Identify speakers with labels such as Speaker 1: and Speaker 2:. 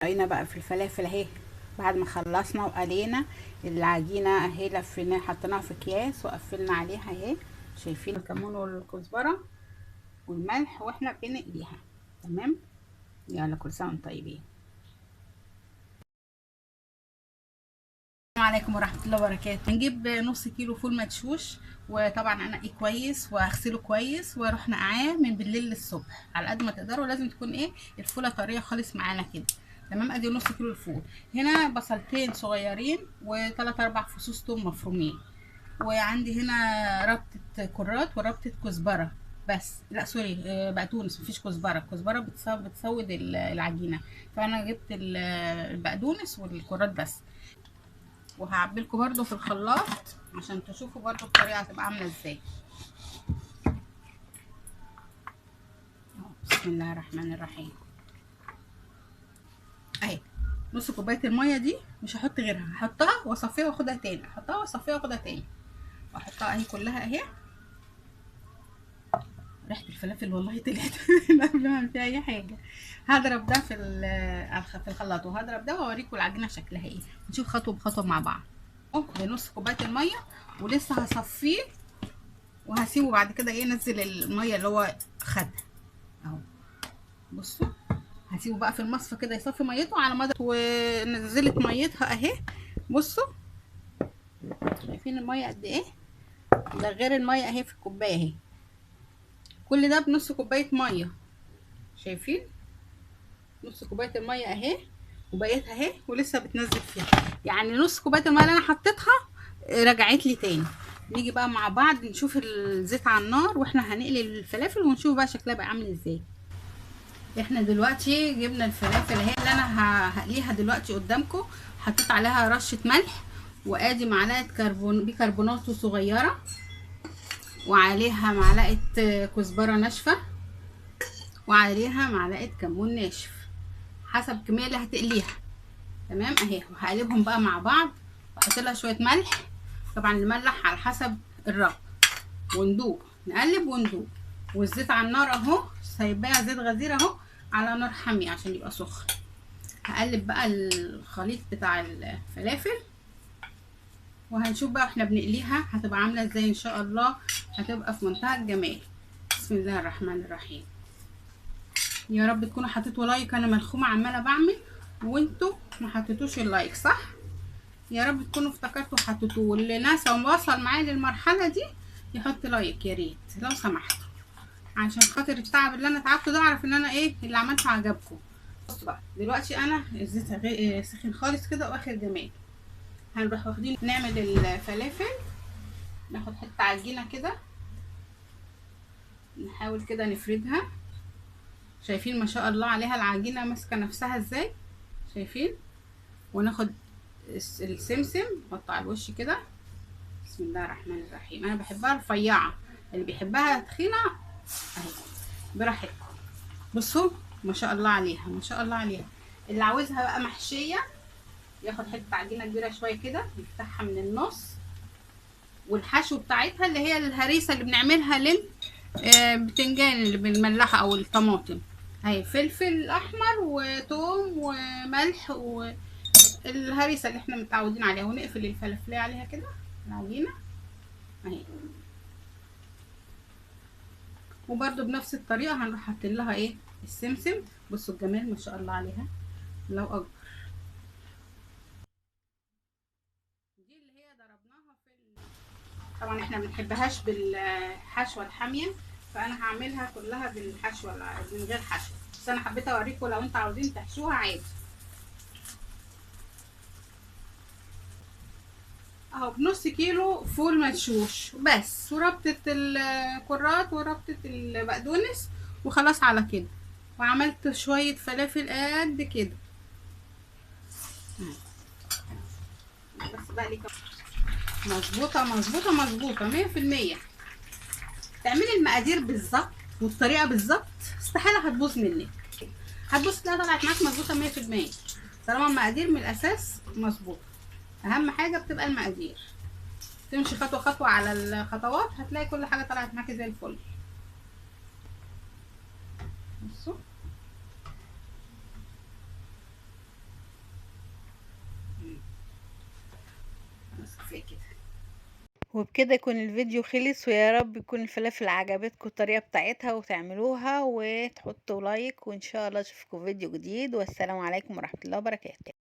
Speaker 1: قرينا بقى في الفلافل اهي. بعد ما خلصنا وقلينا العجينه اهي، لفيناها حطيناها في اكياس وقفلنا عليها اهي. شايفين الكمون والكزبره والملح واحنا بنقليها. تمام. يلا كل سنه وانتم طيبين. السلام عليكم ورحمه الله وبركاته. هنجيب نص كيلو فول مدشوش، وطبعا انقيه كويس واغسله كويس واروح نقعاه من بالليل للصبح على قد ما تقدروا. لازم تكون الفوله طريه خالص معانا كده. تمام. ادي نص كيلو الفول. هنا بصلتين صغيرين وثلاث اربع فصوص توم مفرومين، وعندي هنا ربطه كرات وربطه كزبره. بس لا سوري، بقدونس. مفيش كزبره. الكزبره بتسود العجينه، فانا جبت البقدونس والكرات بس. وهعبلكوا برضو في الخلاط عشان تشوفوا برضو الطريقه هتبقى عامله ازاي. بسم الله الرحمن الرحيم. اهي نص كوبايه الميه دي مش هحط غيرها، هحطها واصفيها واخدها تاني، احطها واصفيها واخدها تاني، واحطها اهي كلها اهي. ريحه الفلافل والله طلعت قبل ما اعمل فيها اي حاجه. هضرب ده في الخلاط، وهضرب ده واوريكم العجينه شكلها ايه. نشوف خطوه بخطوه مع بعض. اهو بنص كوبايه الميه، ولسه هصفيه وهسيبه بعد كده ينزل الميه اللي هو خدها اهو. بصوا، هسيبه بقى في المصفى كده يصفي ميته على مدى. ونزلت ميتها اهي. بصوا شايفين الميه قد ايه؟ ده غير الميه اهي في الكوبايه اهي. كل ده بنص كوبايه ميه. شايفين نص كوبايه الميه اهي، وبقيتها اهي ولسه بتنزل فيها. يعني نص كوبايه الميه اللي انا حطيتها رجعت لي تاني. نيجي بقى مع بعض نشوف الزيت على النار واحنا هنقلي الفلافل، ونشوف بقى شكلها بقى عامل ازاي. احنا دلوقتي جبنا الفلافل اهي اللي انا هقليها دلوقتي قدامكم. حطيت عليها رشه ملح، وادي معلقه بيكربونات صغيره، وعليها معلقه كزبره ناشفه، وعليها معلقه كمون ناشف حسب الكميه اللي هتقليها. تمام اهي. وهقلبهم بقى مع بعض، واحط لها شويه ملح. طبعا نملح على حسب الرغبه، وندوق. نقلب وندوق. والزيت على النار اهو، سايباها زيت غزير اهو على نار حاميه عشان يبقى سخن. هقلب بقى الخليط بتاع الفلافل، وهنشوف بقى احنا بنقليها هتبقى عامله ازاي ان شاء الله. هتبقى في منتهى الجمال. بسم الله الرحمن الرحيم. يا رب تكونوا حطيتوا لايك. انا ملخومه عماله بعمل وانتوا ما حطيتوش اللايك، صح؟ يا رب تكونوا افتكرتوا حطيتوه. واللي ناسا ووصل معايا للمرحله دي يحط لايك يا ريت لو سمحتوا، عشان خاطر التعب اللي انا تعبته ده اعرف ان انا اللي عملته عجبكم. بصوا بقى دلوقتي انا الزيت سخن خالص كده واخر جمال. هنروح واخدين نعمل الفلافل. ناخد حته عجينه كده، نحاول كده نفردها. شايفين ما شاء الله عليها العجينه ماسكه نفسها ازاي؟ شايفين؟ وناخد السمسم نحطه على الوش كده. بسم الله الرحمن الرحيم. انا بحبها رفيعه، اللي بيحبها تخينه اهي براحتكم. بصوا ما شاء الله عليها ما شاء الله عليها. اللي عاوزها بقى محشيه ياخد حته عجينه كبيره شويه كده، يفتحها من النص. والحشو بتاعتها اللي هي الهريسه اللي بنعملها بتنجان اللي بنملحها او الطماطم اهي، فلفل احمر وتوم وملح والهريسه اللي احنا متعودين عليها. ونقفل الفلفلايه عليها كده العجينه اهي. وبرده بنفس الطريقه هنروح حاطين لها السمسم. بصوا الجمال ما شاء الله عليها لو اكبر. دي اللي هي ضربناها طبعا احنا ما بنحبهاش بالحشوه الحاميه، فانا هعملها كلها بالحشوه من غير حشوه. بس انا حبيت اوريكم لو انتوا عاوزين تحشوها عادي اهو. بنص كيلو فول مدشوش بس، وربطه الكرات وربطه البقدونس، وخلاص على كده. وعملت شويه فلافل قد كده بس بقى لي مظبوطه مظبوطه مظبوطه 100%. تعملي المقادير بالظبط والطريقه بالظبط استحاله هتبوظ منك. هتبص تلاقيها طلعت معاك مظبوطه 100% طالما المقادير من الاساس مظبوطه. اهم حاجه بتبقى المقادير. تمشي خطوه خطوه على الخطوات هتلاقي كل حاجه طلعت معاكي زي الفل. بصوا كفايه كده.
Speaker 2: وبكده يكون الفيديو خلص، ويا رب يكون الفلافل عجبتكم الطريقة بتاعتها وتعملوها وتحطوا لايك، وان شاء الله اشوفكم فيديو جديد، والسلام عليكم ورحمة الله وبركاته.